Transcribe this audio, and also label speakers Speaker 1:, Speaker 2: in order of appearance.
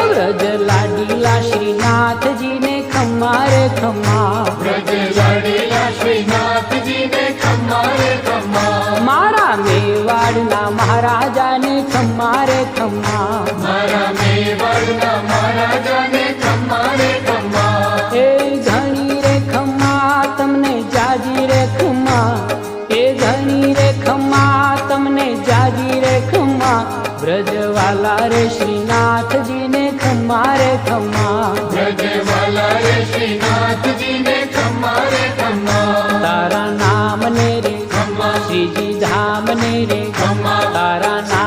Speaker 1: व्रज लाडीला श्रीनाथ जी ने खम्मा रे खम्मा,
Speaker 2: व्रज लाडीला श्रीनाथ जी ने खम्मा रे खम्मा,
Speaker 1: मारा मेवाड़ना महाराजा ने खम्मा रे खम्मा,
Speaker 2: मारा मेवाड़ना महाराजा ने खम्मा रे खम्मा,
Speaker 1: ए धनी रे खम्मा तमने जाजी रे खम्मा, ए धनी रे खम्मा तमने जाजी रे खम्मा, ब्रजवाला रे श्रीनाथ जी ने खम्मा रे खम्मा,
Speaker 2: ब्रजवाला रे श्रीनाथ जी ने खम्मा रे खम्मा,
Speaker 1: तारा नाम ने रे
Speaker 2: खम्मा,
Speaker 1: श्रीजी धाम ने रे
Speaker 2: खम्मा,
Speaker 1: तारा नाम